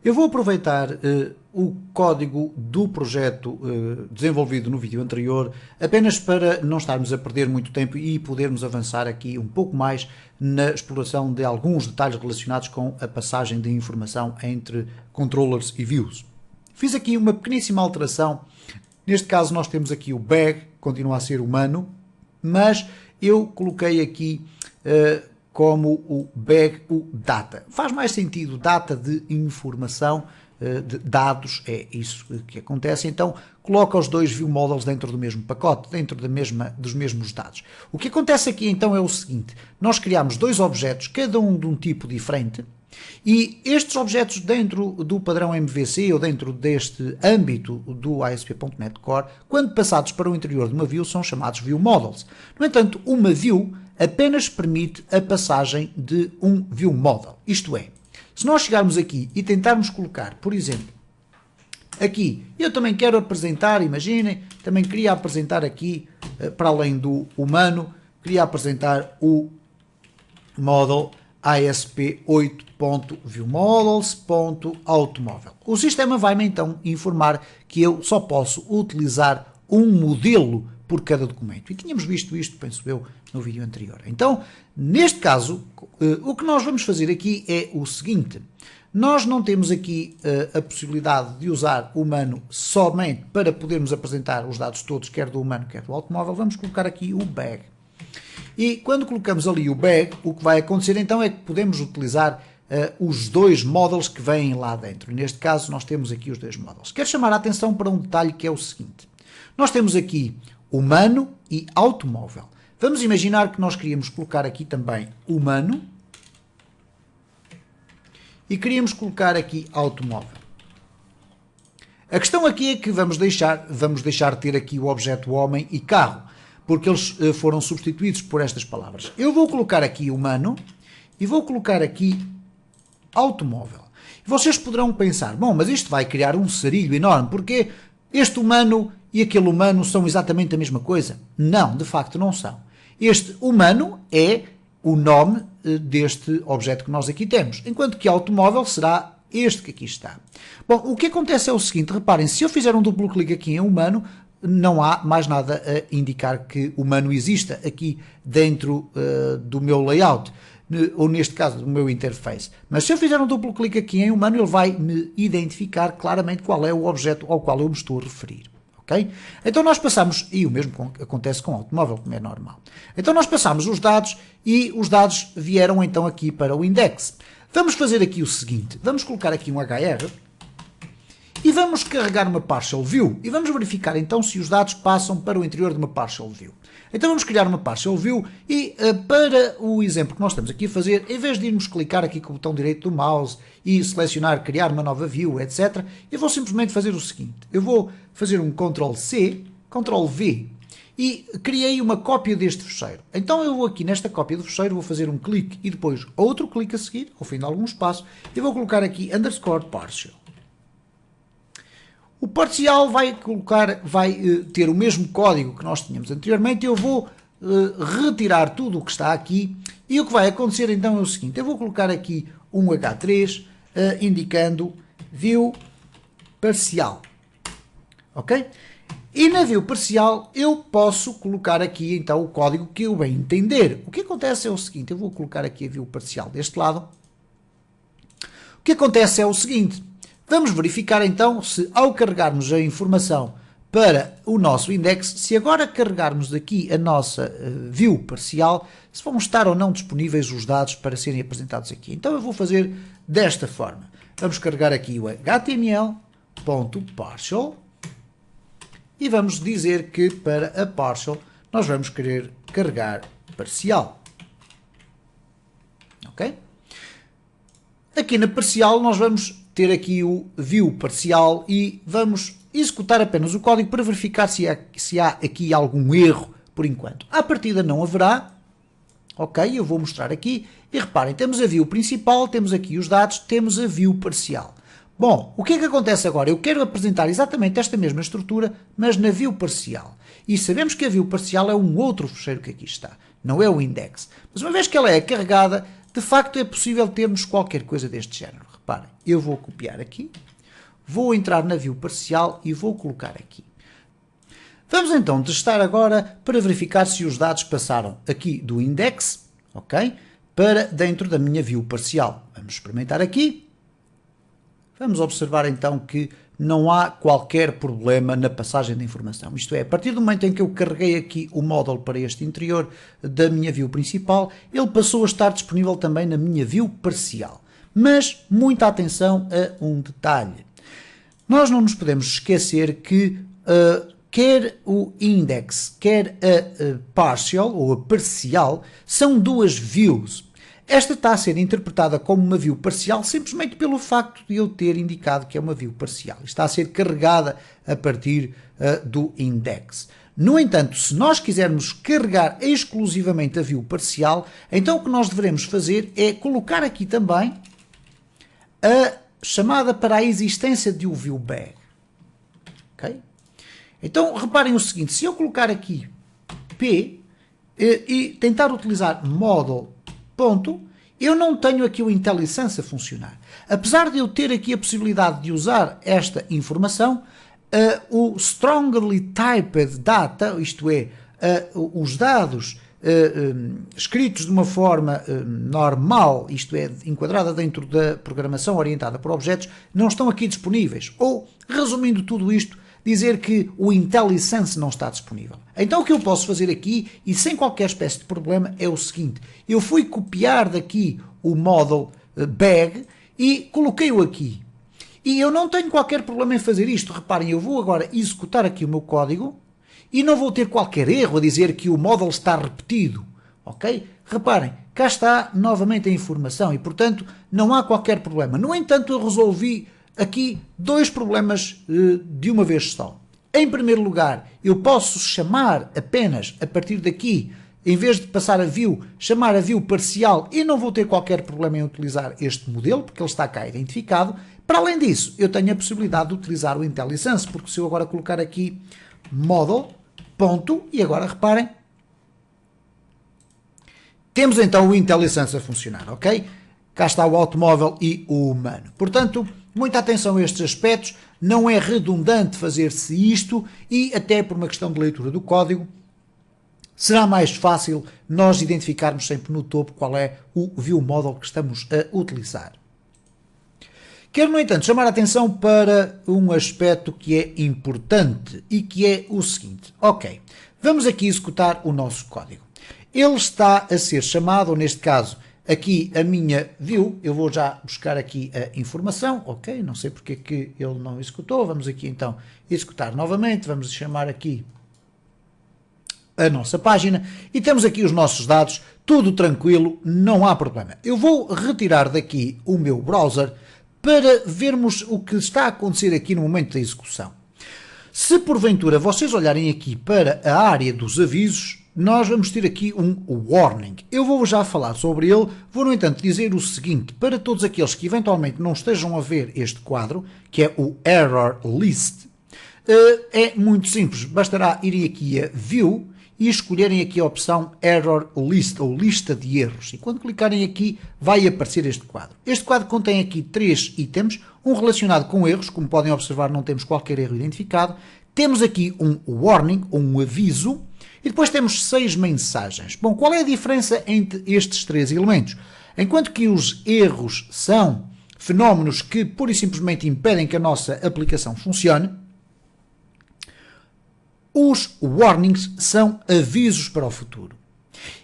Eu vou aproveitar o código do projeto desenvolvido no vídeo anterior apenas para não estarmos a perder muito tempo e podermos avançar aqui um pouco mais na exploração de alguns detalhes relacionados com a passagem de informação entre controllers e views. Fiz aqui uma pequeníssima alteração. Neste caso nós temos aqui o bag, continua a ser humano, mas eu coloquei aqui como o bag, o data. Faz mais sentido data de informação, de dados, é isso que acontece. Então, coloca os dois view models dentro do mesmo pacote, dentro dos mesmos dados. O que acontece aqui então é o seguinte, nós criamos dois objetos, cada um de um tipo diferente, e estes objetos dentro do padrão MVC ou dentro deste âmbito do ASP.NET Core, quando passados para o interior de uma view, são chamados view models. No entanto, uma view apenas permite a passagem de um view model. Isto é, se nós chegarmos aqui e tentarmos colocar, por exemplo, aqui, eu também quero apresentar, imaginem, também queria apresentar aqui, para além do humano, queria apresentar o model ASP8.viewModels.automóvel. O sistema vai-me então informar que eu só posso utilizar um modelo por cada documento. E tínhamos visto isto, penso eu, no vídeo anterior. Então, neste caso, o que nós vamos fazer aqui é o seguinte. Nós não temos aqui a possibilidade de usar o humano somente para podermos apresentar os dados todos, quer do humano, quer do automóvel. Vamos colocar aqui o bag. E quando colocamos ali o bag, o que vai acontecer então é que podemos utilizar os dois models que vêm lá dentro. Neste caso, nós temos aqui os dois models. Quero chamar a atenção para um detalhe que é o seguinte. Nós temos aqui humano e automóvel. Vamos imaginar que nós queríamos colocar aqui também humano e queríamos colocar aqui automóvel. A questão aqui é que vamos deixar de ter aqui o objeto homem e carro, porque eles foram substituídos por estas palavras. Eu vou colocar aqui humano e vou colocar aqui automóvel. E vocês poderão pensar, bom, mas isto vai criar um sarilho enorme, porque este humano e aquele humano são exatamente a mesma coisa? Não, de facto não são. Este humano é o nome deste objeto que nós aqui temos, enquanto que automóvel será este que aqui está. Bom, o que acontece é o seguinte, reparem, se eu fizer um duplo clique aqui em humano, não há mais nada a indicar que humano exista aqui dentro do meu layout, ou neste caso do meu interface. Mas se eu fizer um duplo clique aqui em humano, ele vai me identificar claramente qual é o objeto ao qual eu me estou a referir. Okay? Então nós passamos, e o mesmo acontece com o automóvel, como é normal. Então nós passamos os dados e os dados vieram então aqui para o index. Vamos fazer aqui o seguinte, vamos colocar aqui um HR e vamos carregar uma partial view e vamos verificar então se os dados passam para o interior de uma partial view. Então vamos criar uma partial view e para o exemplo que nós estamos aqui a fazer, em vez de irmos clicar aqui com o botão direito do mouse e selecionar criar uma nova view, etc., eu vou simplesmente fazer o seguinte, eu vou fazer um Ctrl+C, Ctrl+V e criei uma cópia deste fecheiro. Então eu vou aqui nesta cópia do fecheiro, vou fazer um clique e depois outro clique a seguir, ao fim de algum espaço, e vou colocar aqui _partial. O parcial vai ter o mesmo código que nós tínhamos anteriormente. Eu vou retirar tudo o que está aqui e o que vai acontecer então é o seguinte. Eu vou colocar aqui um H3 indicando view parcial. Ok? E na view parcial eu posso colocar aqui então o código que eu bem entender. O que acontece é o seguinte. Eu vou colocar aqui a view parcial deste lado. O que acontece é o seguinte. Vamos verificar então se ao carregarmos a informação para o nosso index, se agora carregarmos aqui a nossa view parcial, se vão estar ou não disponíveis os dados para serem apresentados aqui. Então eu vou fazer desta forma. Vamos carregar aqui o html.partial e vamos dizer que para a partial nós vamos querer carregar parcial. Ok? Aqui na parcial nós vamos ter aqui o view parcial e vamos executar apenas o código para verificar se há aqui algum erro por enquanto. À partida não haverá, ok, eu vou mostrar aqui e reparem, temos a view principal, temos aqui os dados, temos a view parcial. Bom, o que é que acontece agora? Eu quero apresentar exatamente esta mesma estrutura, mas na view parcial. E sabemos que a view parcial é um outro fecheiro que aqui está, não é o index. Mas uma vez que ela é carregada, de facto é possível termos qualquer coisa deste género. reparem, eu vou copiar aqui, vou entrar na view parcial e vou colocar aqui. Vamos então testar agora para verificar se os dados passaram aqui do index, ok, para dentro da minha view parcial. Vamos experimentar aqui. Vamos observar então que não há qualquer problema na passagem de informação. Isto é, a partir do momento em que eu carreguei aqui o model para este interior da minha view principal, ele passou a estar disponível também na minha view parcial. Mas muita atenção a um detalhe. Nós não nos podemos esquecer que quer o index, quer a partial ou a parcial, são duas views. Esta está a ser interpretada como uma view parcial simplesmente pelo facto de eu ter indicado que é uma view parcial. Está a ser carregada a partir do index. No entanto, se nós quisermos carregar exclusivamente a view parcial, então o que nós devemos fazer é colocar aqui também a chamada para a existência de um view bag. Ok? Então, reparem o seguinte, se eu colocar aqui P e tentar utilizar model ponto, eu não tenho aqui o IntelliSense a funcionar. Apesar de eu ter aqui a possibilidade de usar esta informação, o strongly typed data, isto é, os dados escritos de uma forma normal, isto é, enquadrada dentro da programação orientada por objetos, não estão aqui disponíveis. Ou, resumindo tudo isto, dizer que o IntelliSense não está disponível. Então o que eu posso fazer aqui, e sem qualquer espécie de problema, é o seguinte. Eu fui copiar daqui o model bag e coloquei-o aqui. E eu não tenho qualquer problema em fazer isto. Reparem, eu vou agora executar aqui o meu código e não vou ter qualquer erro a dizer que o model está repetido. Ok? Reparem, cá está novamente a informação e, portanto, não há qualquer problema. No entanto, eu resolvi aqui dois problemas de uma vez só. Em primeiro lugar, eu posso chamar apenas a partir daqui, em vez de passar a view, chamar a view parcial e não vou ter qualquer problema em utilizar este modelo, porque ele está cá identificado. Para além disso, eu tenho a possibilidade de utilizar o IntelliSense, porque se eu agora colocar aqui model, ponto, e agora reparem, temos então o IntelliSense a funcionar, ok? Cá está o automóvel e o humano. Portanto, muita atenção a estes aspectos, não é redundante fazer-se isto e até por uma questão de leitura do código, será mais fácil nós identificarmos sempre no topo qual é o view model que estamos a utilizar. Quero, no entanto, chamar a atenção para um aspecto que é importante e que é o seguinte. Ok, vamos aqui executar o nosso código. Ele está a ser chamado, ou neste caso, aqui a minha view, eu vou já buscar aqui a informação, ok, não sei porque é que ele não executou, vamos aqui então executar novamente, vamos chamar aqui a nossa página e temos aqui os nossos dados, tudo tranquilo, não há problema. Eu vou retirar daqui o meu browser para vermos o que está a acontecer aqui no momento da execução. Se porventura vocês olharem aqui para a área dos avisos, nós vamos ter aqui um warning. Eu vou já falar sobre ele, vou no entanto dizer o seguinte, para todos aqueles que eventualmente não estejam a ver este quadro, que é o Error List, é muito simples, bastará irem aqui a View e escolherem aqui a opção Error List, ou lista de erros. E quando clicarem aqui, vai aparecer este quadro. Este quadro contém aqui 3 itens, um relacionado com erros, como podem observar não temos qualquer erro identificado, temos aqui um warning, ou um aviso, e depois temos 6 mensagens. Bom, qual é a diferença entre estes 3 elementos? Enquanto que os erros são fenómenos que pura e simplesmente impedem que a nossa aplicação funcione, os warnings são avisos para o futuro.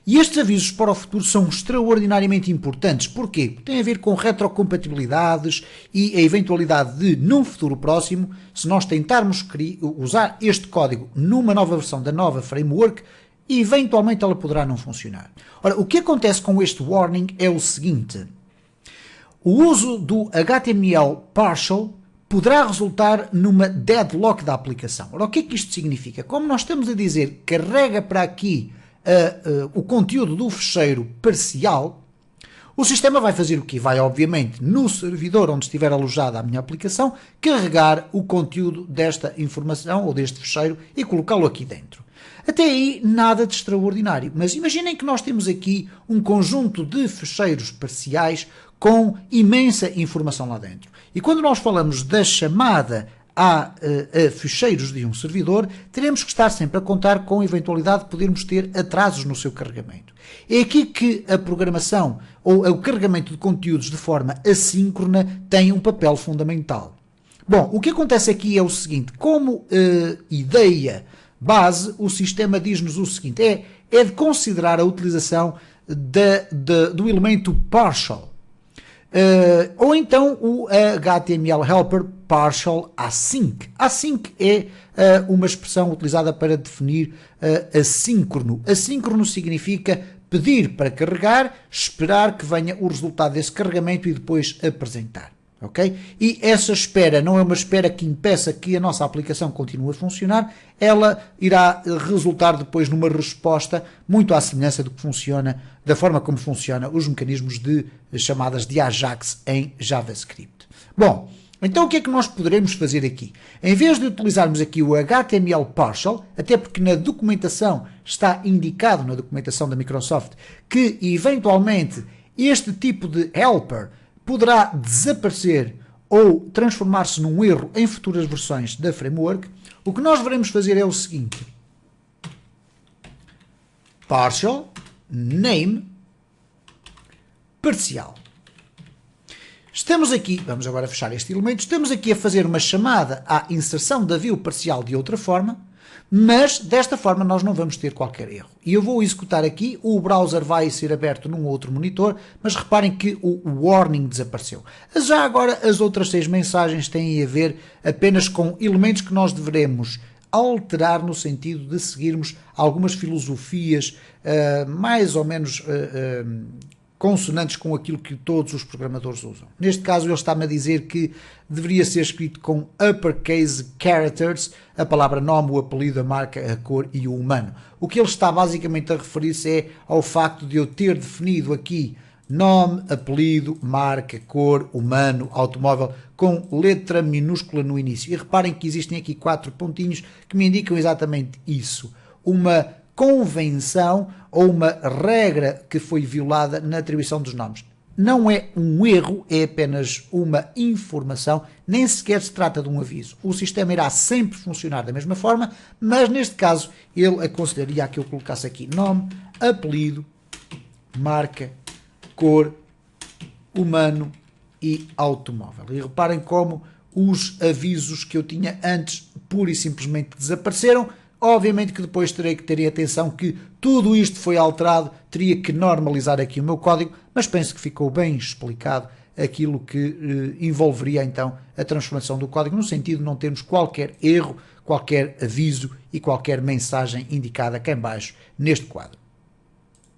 E estes avisos para o futuro são extraordinariamente importantes. Porquê? Porque têm a ver com retrocompatibilidades e a eventualidade de, num futuro próximo, se nós tentarmos usar este código numa nova versão da nova framework, eventualmente ela poderá não funcionar. Ora, o que acontece com este warning é o seguinte. O uso do HTML partial poderá resultar numa deadlock da aplicação. Ora, o que é que isto significa? Como nós estamos a dizer, carrega para aqui o conteúdo do fecheiro parcial, o sistema vai fazer o quê? Vai, obviamente, no servidor onde estiver alojada a minha aplicação, carregar o conteúdo desta informação ou deste fecheiro e colocá-lo aqui dentro. Até aí, nada de extraordinário. Mas imaginem que nós temos aqui um conjunto de fecheiros parciais com imensa informação lá dentro. E quando nós falamos da chamada a ficheiros de um servidor, teremos que estar sempre a contar com a eventualidade de podermos ter atrasos no seu carregamento. É aqui que a programação ou o carregamento de conteúdos de forma assíncrona tem um papel fundamental. Bom, o que acontece aqui é o seguinte: como ideia base, o sistema diz-nos o seguinte, é de considerar a utilização do elemento partial, ou então o HTML Helper Partial Async. Async é uma expressão utilizada para definir assíncrono. Assíncrono significa pedir para carregar, esperar que venha o resultado desse carregamento e depois apresentar. Okay? E essa espera não é uma espera que impeça que a nossa aplicação continue a funcionar, ela irá resultar depois numa resposta muito à semelhança do que funciona, da forma como funcionam os mecanismos de chamadas de AJAX em JavaScript. Bom, então o que é que nós poderemos fazer aqui? Em vez de utilizarmos aqui o HTML Partial, até porque na documentação está indicado, na documentação da Microsoft, que eventualmente este tipo de helper poderá desaparecer ou transformar-se num erro em futuras versões da framework, o que nós devemos fazer é o seguinte: partial name parcial. Estamos aqui, vamos agora fechar este elemento, estamos aqui a fazer uma chamada à inserção da view parcial de outra forma, mas desta forma nós não vamos ter qualquer erro. E eu vou executar aqui, o browser vai ser aberto num outro monitor, mas reparem que o warning desapareceu. Já agora as outras 6 mensagens têm a ver apenas com elementos que nós deveremos alterar no sentido de seguirmos algumas filosofias mais ou menos consonantes com aquilo que todos os programadores usam. Neste caso ele está-me a dizer que deveria ser escrito com uppercase characters, a palavra nome, o apelido, a marca, a cor e o humano. O que ele está basicamente a referir-se é ao facto de eu ter definido aqui nome, apelido, marca, cor, humano, automóvel, com letra minúscula no início. E reparem que existem aqui 4 pontinhos que me indicam exatamente isso. Uma convenção ou uma regra que foi violada na atribuição dos nomes. Não é um erro, é apenas uma informação, nem sequer se trata de um aviso. O sistema irá sempre funcionar da mesma forma, mas neste caso ele aconselharia que eu colocasse aqui nome, apelido, marca, cor, humano e automóvel. E reparem como os avisos que eu tinha antes pura e simplesmente desapareceram. Obviamente que depois terei que ter atenção que tudo isto foi alterado, teria que normalizar aqui o meu código, mas penso que ficou bem explicado aquilo que envolveria então a transformação do código, no sentido de não termos qualquer erro, qualquer aviso e qualquer mensagem indicada cá em baixo neste quadro.